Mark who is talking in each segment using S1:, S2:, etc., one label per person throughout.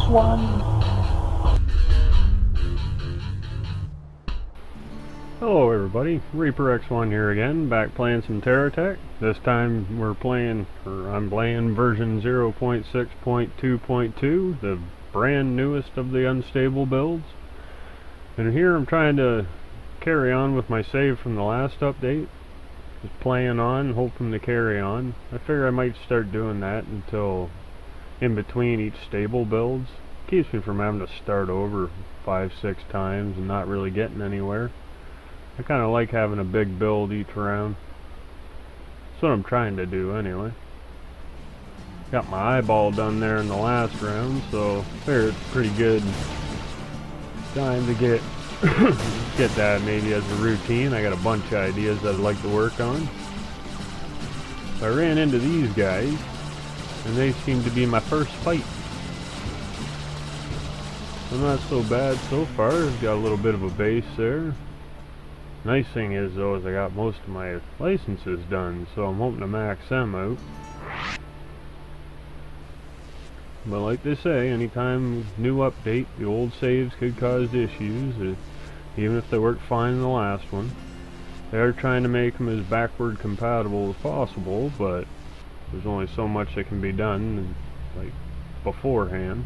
S1: X1.
S2: Hello everybody, Reaper X1 here again, back playing some Terra. This time I'm playing version 0.6.2.2, the brand newest of the unstable builds. And here I'm trying to carry on with my save from the last update. Just playing on, hoping to carry on. I figure I might start doing that until in between each stable builds. Keeps me from having to start over 5-6 times and not really getting anywhere. I kind of like having a big build each round. That's what I'm trying to do anyway. Got my eyeball done there in the last round, so I figure it's pretty good time to get get that maybe as a routine. I got a bunch of ideas that I'd like to work on. So I ran into these guys, and they seem to be my first fight. So not so bad so far. I've got a little bit of a base there. Nice thing is though is I got most of my licenses done, so I'm hoping to max them out. But like they say, anytime new update, the old saves could cause issues, even if they worked fine in the last one. They are trying to make them as backward compatible as possible, but there's only so much that can be done like beforehand.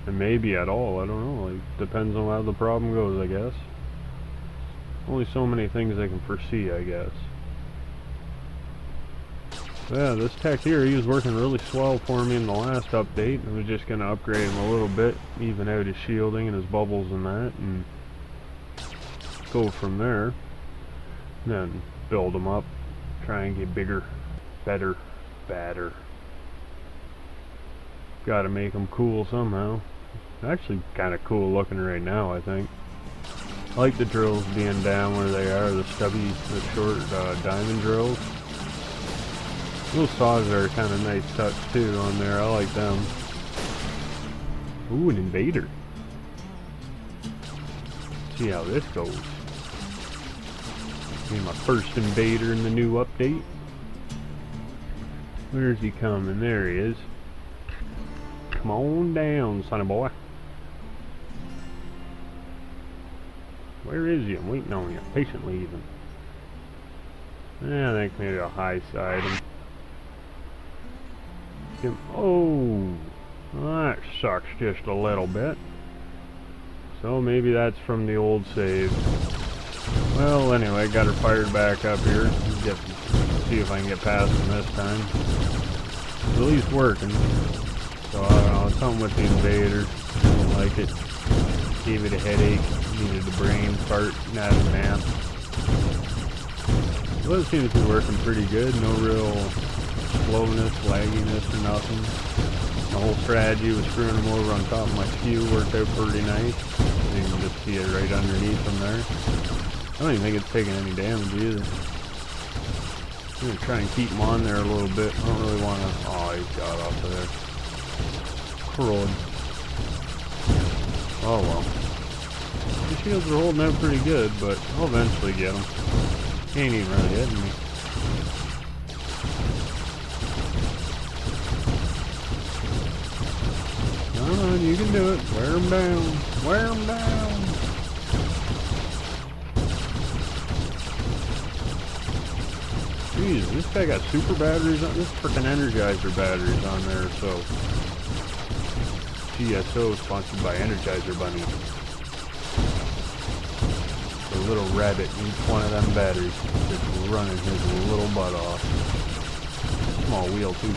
S2: And maybe at all, I don't know, like depends on how the problem goes, I guess. Only so many things I can foresee, I guess. Yeah, this tech here, he was working really swell for me in the last update. I was just going to upgrade him a little bit, even out his shielding and his bubbles and that, and go from there. And then build him up, try and get bigger, better, badder. Gotta make him cool somehow. Actually kind of cool looking right now, I think. I like the drills being down where they are, the stubby, the short diamond drills. Those saws are kind of nice touch too on there, I like them. Ooh, an invader. See how this goes. Be my first invader in the new update. Where's he coming? There he is. Come on down, sonny boy. Where is he? I'm waiting on you, patiently even. Yeah, I think maybe I'll high side him. Oh, that sucks just a little bit. So maybe that's from the old save. Well, anyway, got her fired back up here. See if I can get past him this time. It's at least working. So I don't know, something with the invader. I don't like it. Gave it a headache. Needed a brain fart, not a nap. Well, it seems to be working pretty good. No real slowness, lagginess, or nothing. My whole strategy was screwing them over on top of my skew worked out pretty nice. You can just see it right underneath them there. I don't even think it's taking any damage either. I'm going to try and keep them on there a little bit. I don't really want to... Oh, he got off of there. Crud. Oh well. The shields are holding out pretty good, but I'll eventually get them. He ain't even really hitting me. Come on, you can do it. Wear them down. Wear them down. Jeez, this guy got super batteries on this freaking Energizer batteries on there, so GSO sponsored by Energizer Bunny. A little rabbit in each one of them batteries, just running his little butt off. Small wheel too.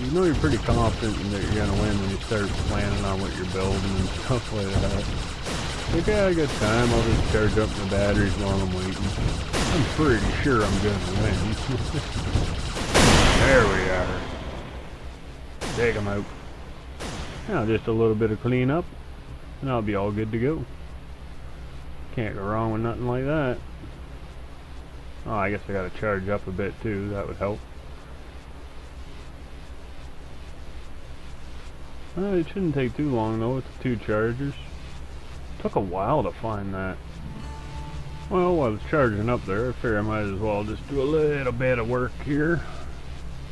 S2: You know you're pretty confident that you're gonna win when you start planning on what you're building and stuff like that. Okay, I got time. I'll just charge up my batteries while I'm waiting. I'm pretty sure I'm gonna win. There we are. Take them out. Now just a little bit of cleanup, and I'll be all good to go. Can't go wrong with nothing like that. Oh, I guess I gotta charge up a bit too, that would help. It shouldn't take too long though with the 2 chargers. Took a while to find that. Well, while it's charging up there, I figure I might as well just do a little bit of work here.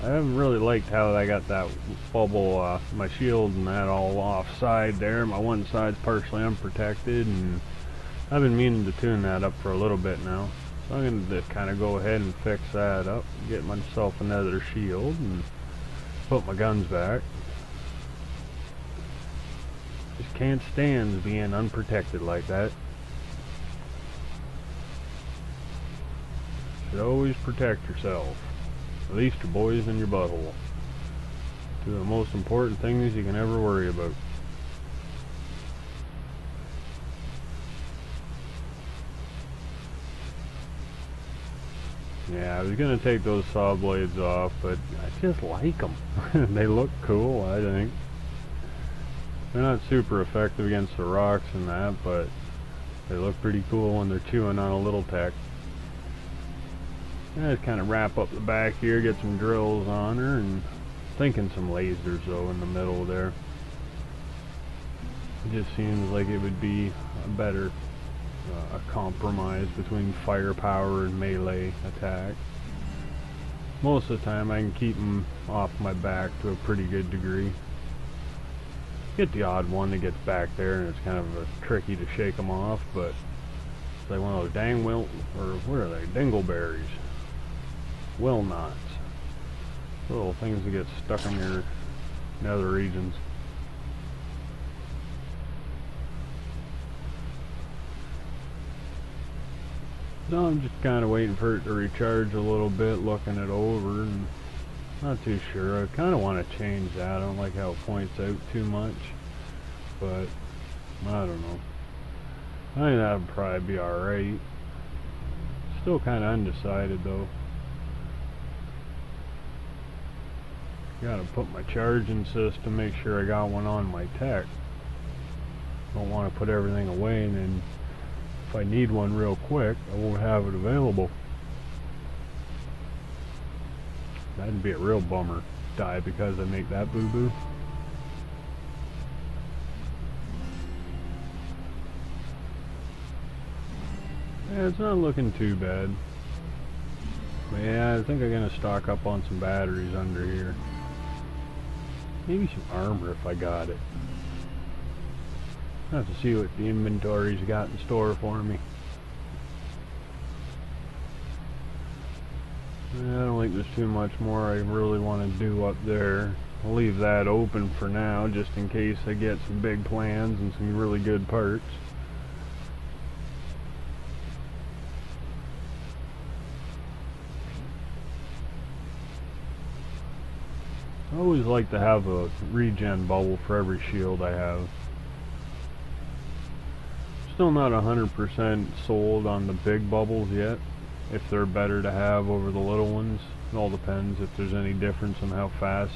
S2: I haven't really liked how I got that bubble, my shield and that all offside there. My one side's partially unprotected, and I've been meaning to tune that up for a little bit now. So I'm going to just kind of go ahead and fix that up, get myself another shield, and put my guns back. Just can't stand being unprotected like that. Should always protect yourself. At least your boys and your butthole. Two of the most important things you can ever worry about. Yeah, I was going to take those saw blades off, but I just like them. They look cool, I think. They're not super effective against the rocks and that, but they look pretty cool when they're chewing on a little tech. I just kind of wrap up the back here, get some drills on her, and thinking some lasers though in the middle there. It just seems like it would be a better a compromise between firepower and melee attack. Most of the time I can keep them off my back to a pretty good degree. Get the odd one that gets back there and it's kind of tricky to shake them off, but it's like one of those dang or what are they, dingleberries. Will knots. Little things that get stuck in your nether regions. So I'm just kind of waiting for it to recharge a little bit, looking it over, and not too sure. I kind of want to change that. I don't like how it points out too much, but I don't know. I think that would probably be alright. Still kind of undecided though. Gotta put my charging system, make sure I got one on my tech. Don't want to put everything away and then if I need one real quick, I won't have it available. That'd be a real bummer. Die because I make that boo-boo. Yeah, it's not looking too bad. But yeah, I think I'm gonna stock up on some batteries under here. Maybe some armor if I got it. I'll have to see what the inventory's got in store for me. Yeah, I don't think there's too much more I really want to do up there. I'll leave that open for now, just in case I get some big plans and some really good parts. I always like to have a regen bubble for every shield I have. Still not 100% sold on the big bubbles yet, if they're better to have over the little ones. It all depends if there's any difference in how fast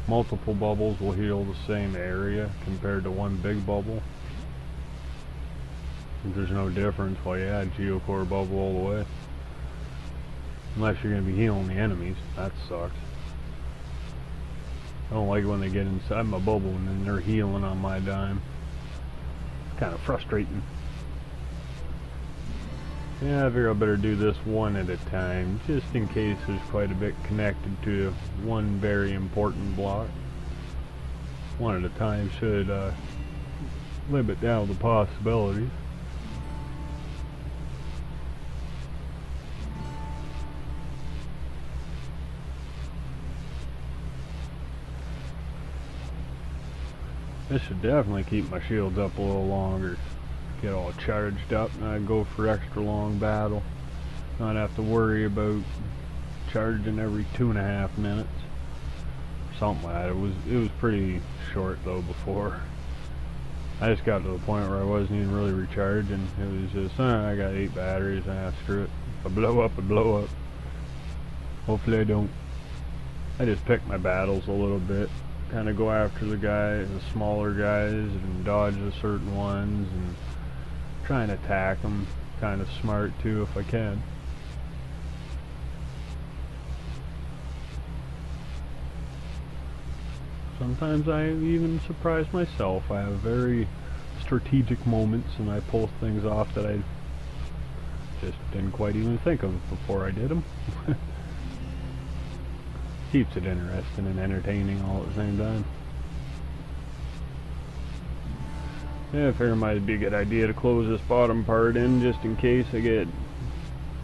S2: multiple bubbles will heal the same area compared to one big bubble. If there's no difference, well yeah, geocore bubble all the way. Unless you're going to be healing the enemies, that sucks. I don't like it when they get inside my bubble and then they're healing on my dime. It's kind of frustrating. Yeah, I figure I better do this one at a time, just in case there's quite a bit connected to one very important block. One at a time should limit down the possibilities. This should definitely keep my shields up a little longer. Get all charged up and I'd go for extra long battle. Not have to worry about charging every 2.5 minutes. Something like that. It was pretty short though before. I just got to the point where I wasn't even really recharging. It was just, I got 8 batteries, screw it. If I blow up, I blow up. Hopefully I don't. I just pick my battles a little bit. Kind of go after the smaller guys and dodge the certain ones and try and attack them kind of smart too if I can. Sometimes I even surprise myself. I have very strategic moments and I pull things off that I Just didn't quite even think of it before I did them. Keeps it interesting and entertaining all at the same time. Yeah, I figured it might be a good idea to close this bottom part in just in case I get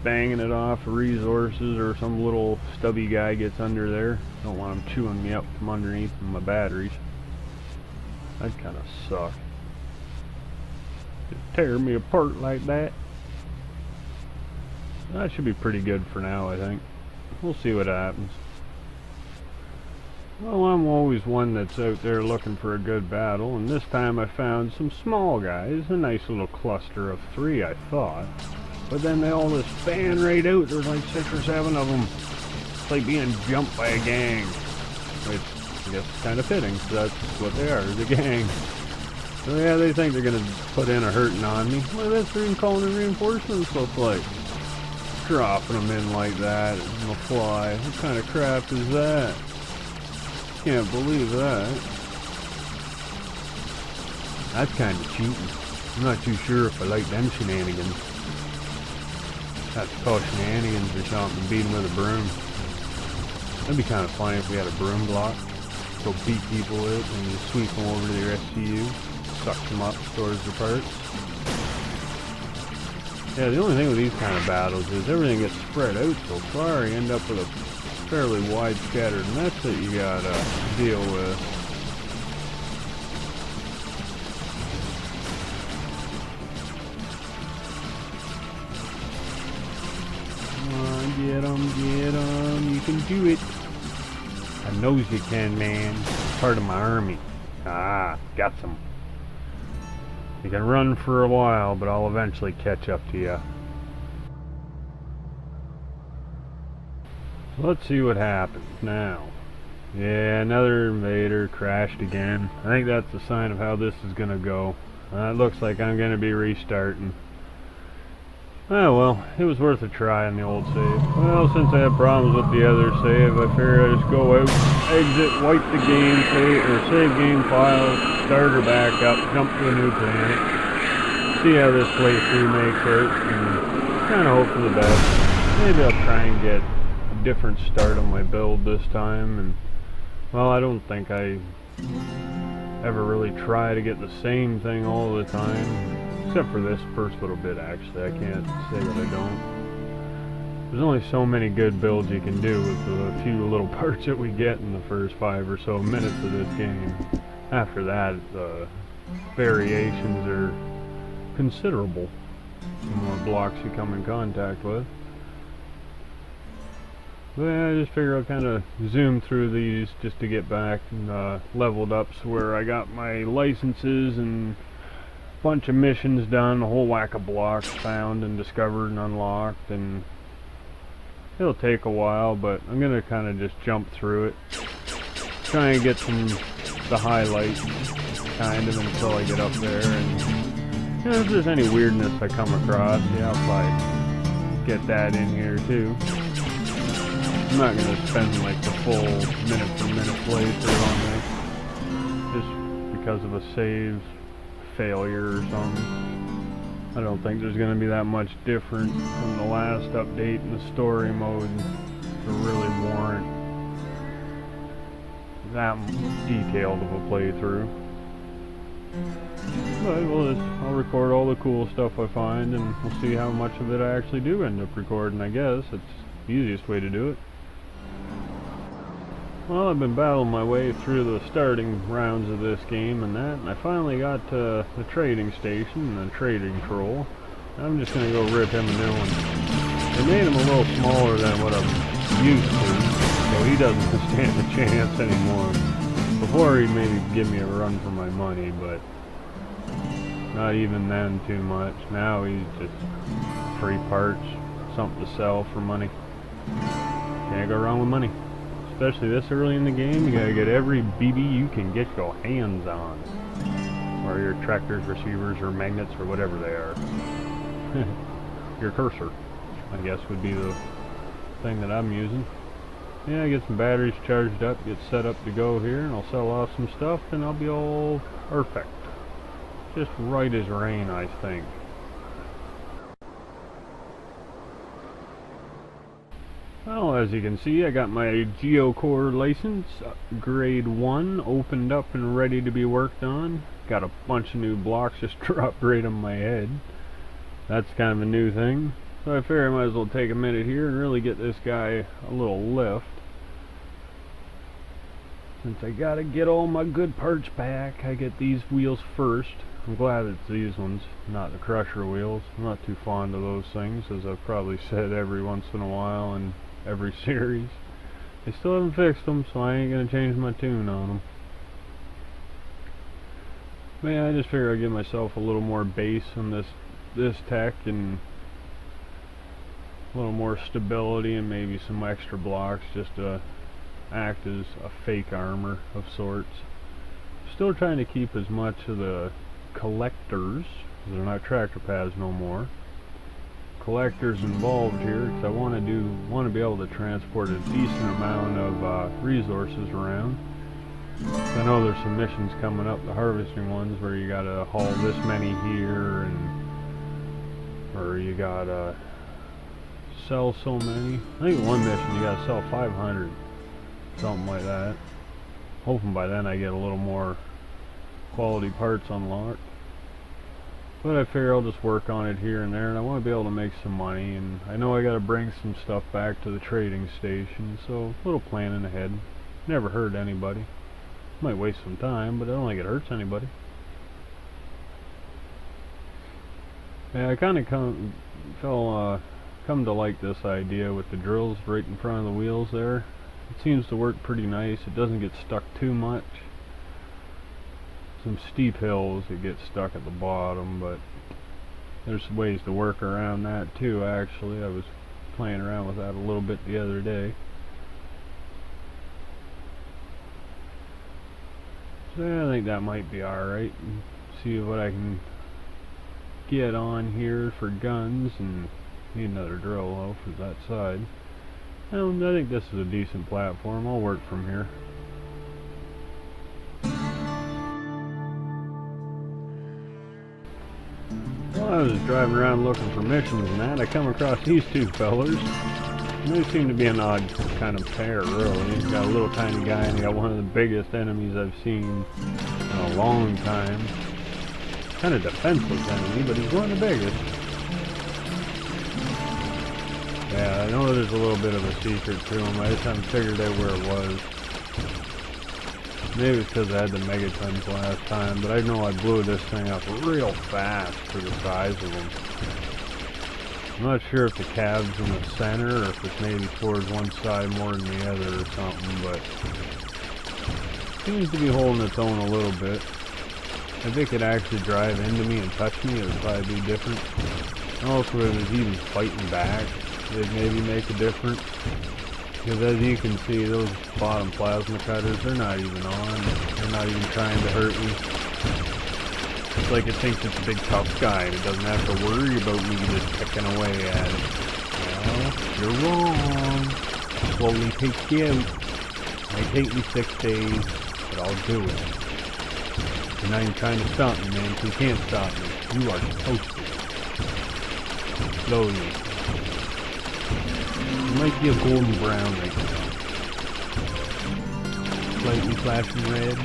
S2: banging it off of resources or some little stubby guy gets under there. Don't want him chewing me up from underneath my batteries. That'd kind of suck. Just tear me apart like that. That should be pretty good for now, I think. We'll see what happens. Well, I'm always one that's out there looking for a good battle, and this time I found some small guys, a nice little cluster of 3, I thought. But then they all just fan right out. There's like 6 or 7 of them. It's like being jumped by a gang. Which I guess is kind of fitting, because that's what they are, is a gang. So yeah, they think they're going to put in a hurting on me. Well, that's what they're calling in reinforcements look like. Dropping them in like that on the fly. What kind of crap is that? Can't believe that. That's kind of cheating. I'm not too sure if I like them shenanigans. That's called shenanigans or something, beating with a broom. That'd be kind of funny if we had a broom block. Go beat people with it and just sweep them over to their SCU. Suck them up, stores the parts. Yeah, the only thing with these kind of battles is everything gets spread out so far, you end up with a fairly wide scattered mess that you gotta deal with. Come on, get 'em, you can do it. I knows you can, man. Part of my army. Ah, got some. You can run for a while, but I'll eventually catch up to you. Let's see what happens now. Yeah, another invader crashed again. I think that's a sign of how this is gonna go. It looks like I'm gonna be restarting. Oh well, it was worth a try on the old save. Well, since I had problems with the other save, I figured I'd just go out, exit, wipe the game, save game files, start her back up, jump to a new planet, see how this playthrough makes out, and kind of hope for the best. Maybe I'll try and get a different start on my build this time, and well, I don't think I ever really try to get the same thing all the time. Except for this first little bit, actually. I can't say that I don't. There's only so many good builds you can do with the few little parts that we get in the first 5 or so minutes of this game. After that, the variations are considerable. The more blocks you come in contact with. But yeah, I just figure I'll kind of zoom through these just to get back and leveled up so where I got my licenses and bunch of missions done, a whole whack of blocks found and discovered and unlocked, and it'll take a while, but I'm gonna kind of just jump through it, try and get the highlights kind of until I get up there, and you know, if there's any weirdness I come across, yeah, I'll probably get that in here too. I'm not gonna spend like the full minute per minute playthrough on this just because of a save failure or something. I don't think there's going to be that much different from the last update in the story mode to really warrant that detailed of a playthrough. But I'll record all the cool stuff I find, and we'll see how much of it I actually do end up recording. I guess it's the easiest way to do it. Well, I've been battling my way through the starting rounds of this game and that, and I finally got to the trading station and the trading troll. I'm just going to go rip him a new one. They made him a little smaller than what I'm used to, so he doesn't stand a chance anymore. Before he'd maybe give me a run for my money, but not even then too much. Now he's just free parts, something to sell for money. Can't go wrong with money. Especially this early in the game, you gotta get every BB you can get your hands on. Or your tractors, receivers, or magnets, or whatever they are. Your cursor, I guess, would be the thing that I'm using. Yeah, get some batteries charged up, get set up to go here, and I'll sell off some stuff, and I'll be all perfect. Just right as rain, I think. Well, as you can see, I got my geocore license, grade 1, opened up and ready to be worked on. Got a bunch of new blocks just dropped right on my head. That's kind of a new thing. So I figure I might as well take a minute here and really get this guy a little lift. Since I gotta get all my good parts back, I get these wheels first. I'm glad it's these ones, not the crusher wheels. I'm not too fond of those things, as I've probably said every once in a while in every series. I still haven't fixed them, so I ain't gonna change my tune on them. But yeah, I just figure I'd give myself a little more base on this tech and a little more stability and maybe some extra blocks just to act as a fake armor of sorts. Still trying to keep as much of the collectors, they're not tractor pads no more, collectors involved here, because I want to be able to transport a decent amount of resources around. I know there's some missions coming up, the harvesting ones, where you gotta haul this many here, or you gotta sell so many. I think one mission you gotta sell 500, something like that. Hoping by then I get a little more quality parts unlocked. But I figure I'll just work on it here and there, and I want to be able to make some money, and I know I gotta bring some stuff back to the trading station, so a little planning ahead. Never hurt anybody. Might waste some time, but I don't think it hurts anybody. Yeah, I kinda come to like this idea with the drills right in front of the wheels there. It seems to work pretty nice. It doesn't get stuck too much. Some steep hills it gets stuck at the bottom, but there's ways to work around that too. Actually, I was playing around with that a little bit the other day. So yeah, I think that might be alright. See what I can get on here for guns, and need another drill though for that side. And I think this is a decent platform. I'll work from here. While I was driving around looking for missions and that, I come across these two fellers. And they seem to be an odd kind of pair, really. He's got a little tiny guy, and he got one of the biggest enemies I've seen in a long time. Kind of defenseless enemy, but he's one of the biggest. Yeah, I know there's a little bit of a secret to him. I just haven't figured out where it was. Maybe it's because I had the megatons last time, but I know I blew this thing up real fast for the size of them. I'm not sure if the cab's in the center or if it's maybe towards one side more than the other or something, but it seems to be holding its own a little bit. If it could actually drive into me and touch me, it would probably be different. Also, if it was even fighting back, it'd maybe make a difference. Because as you can see, those bottom plasma cutters, they're not even on. They're not even trying to hurt me. It's like it thinks it's a big tough guy and it doesn't have to worry about me just picking away at it. Well, you're wrong. I'll slowly take you out. It might take me 6 days, but I'll do it. You're not even trying to stop me, man, so you can't stop me. You are toasted. Slowly. It might be a golden brown right now. Slightly flashing red.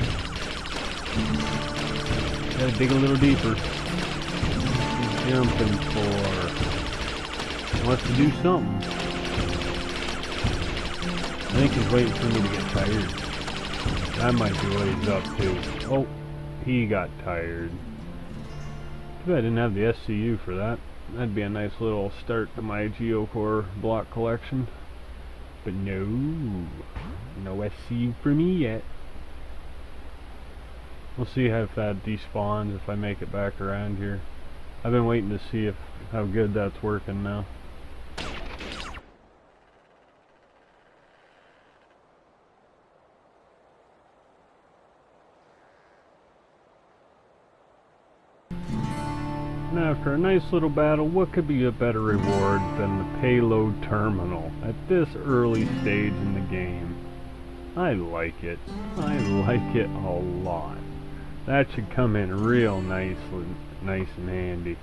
S2: Gotta dig a little deeper. He's jumping for... wants to do something. I think he's waiting for me to get tired. That might be what he's up to. Oh, he got tired. Too bad I didn't have the SCU for that. That'd be a nice little start to my geocore block collection. But no SCU for me yet. We'll see if that despawns if I make it back around here. I've been waiting to see how good that's working now. And after a nice little battle, what could be a better reward than the payload terminal at this early stage in the game? I like it. I like it a lot. That should come in real nice and handy.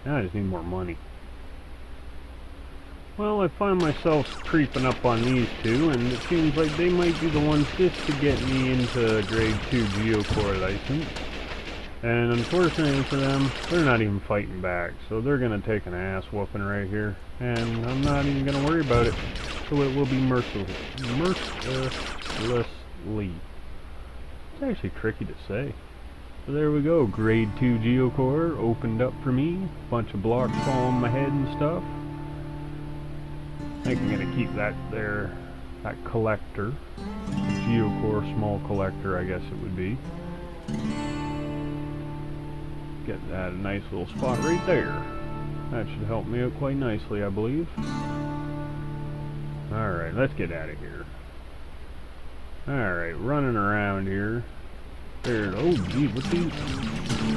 S2: Now I just need more money. Well, I find myself creeping up on these two, and it seems like they might be the ones just to get me into grade 2 geocore license. And unfortunately for them, they're not even fighting back, so they're going to take an ass whooping right here. And I'm not even going to worry about it, so it will be mercilessly. It's actually tricky to say. So there we go, grade 2 geocore opened up for me. Bunch of blocks falling on my head and stuff. I think I'm going to keep that there, that collector. Geocore small collector, I guess it would be. Get that a nice little spot right there. That should help me out quite nicely, I believe. Alright, let's get out of here. Alright, running around here. There, oh gee, what's these?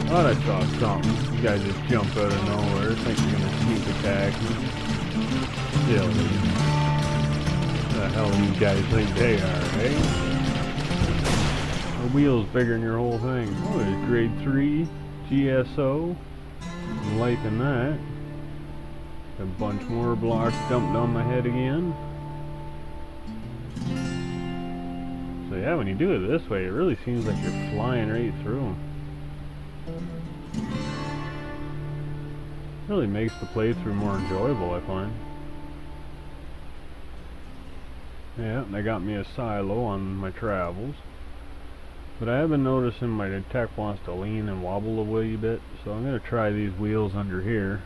S2: Thought I saw something. You guys just jump out of nowhere. Think you're gonna sneak attack me. Silly. What the hell do you guys think they are, eh? The wheel's bigger than your whole thing. Oh, there's grade 3 GSO. I'm liking that. A bunch more blocks dumped on my head again. So yeah, when you do it this way, it really seems like you're flying right through them. Really makes the playthrough more enjoyable, I find. Yeah, they got me a silo on my travels. But I have been noticing my tech wants to lean and wobble a wee bit, so I'm going to try these wheels under here.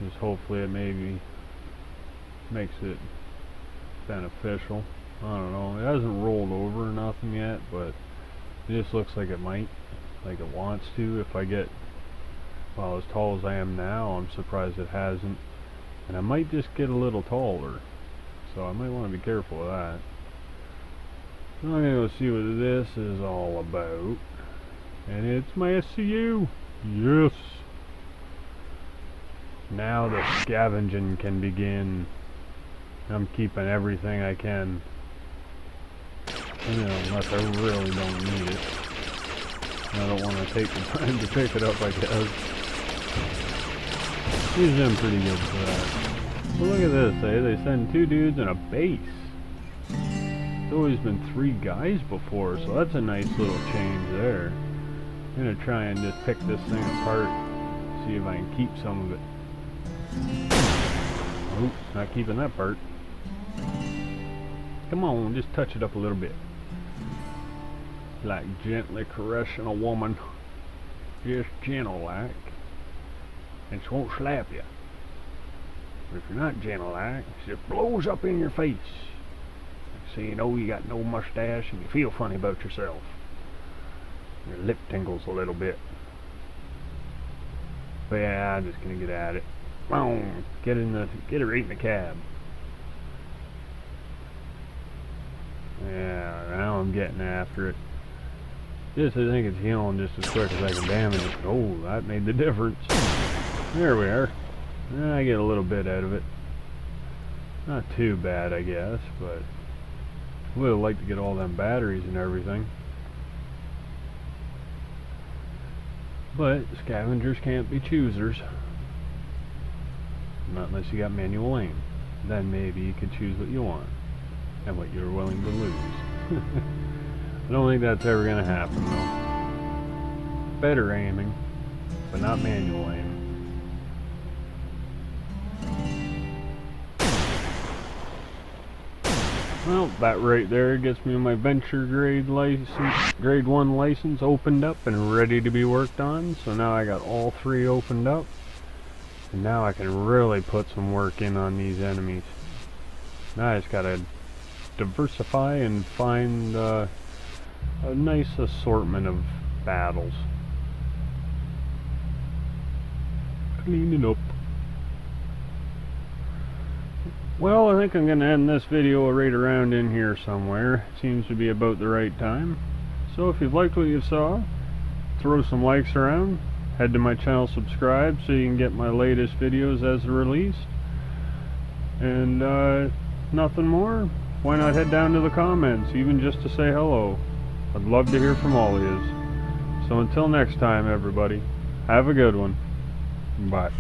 S2: Just hopefully it maybe makes it beneficial. I don't know, it hasn't rolled over or nothing yet, but it just looks like it might, like it wants to. If I get, well, as tall as I am now, I'm surprised it hasn't. And I might just get a little taller, so I might want to be careful of that. So I'm going to go see what this is all about. And it's my SCU! Yes! Now the scavenging can begin. I'm keeping everything I can. You know, unless I really don't need it. I don't want to take the time to pick it up, I guess. Usually I'm pretty good for that. But look at this, eh? They send 2 dudes and a base. There's always been 3 guys before, so that's a nice little change there. I'm gonna try and just pick this thing apart, see if I can keep some of it. Oops, not keeping that part. Come on, just touch it up a little bit. Like gently caressing a woman. Just gentle like. And she won't slap you. But if you're not gentle like, she just blows up in your face. So you know you got no mustache and you feel funny about yourself. Your lip tingles a little bit. But yeah, I'm just gonna get at it. Come on, get it right in the cab. Yeah, now I'm getting after it. Just I think it's healing just as quick as I can damage it. Oh, that made the difference. There we are. I get a little bit out of it. Not too bad, I guess, but would have liked to get all them batteries and everything. But scavengers can't be choosers. Not unless you got manual aim. Then maybe you could choose what you want and what you're willing to lose. I don't think that's ever going to happen though. Better aiming, but not manual aim. Well, that right there gets me my venture grade 1 license opened up and ready to be worked on. So now I got all 3 opened up. And now I can really put some work in on these enemies. Now I just gotta diversify and find a nice assortment of battles. Cleaning up. Well, I think I'm going to end this video right around in here somewhere. Seems to be about the right time. So if you've liked what you saw, throw some likes around. Head to my channel, subscribe, so you can get my latest videos as they're released. And nothing more. Why not head down to the comments, even just to say hello. I'd love to hear from all of you. So until next time, everybody, have a good one. Bye.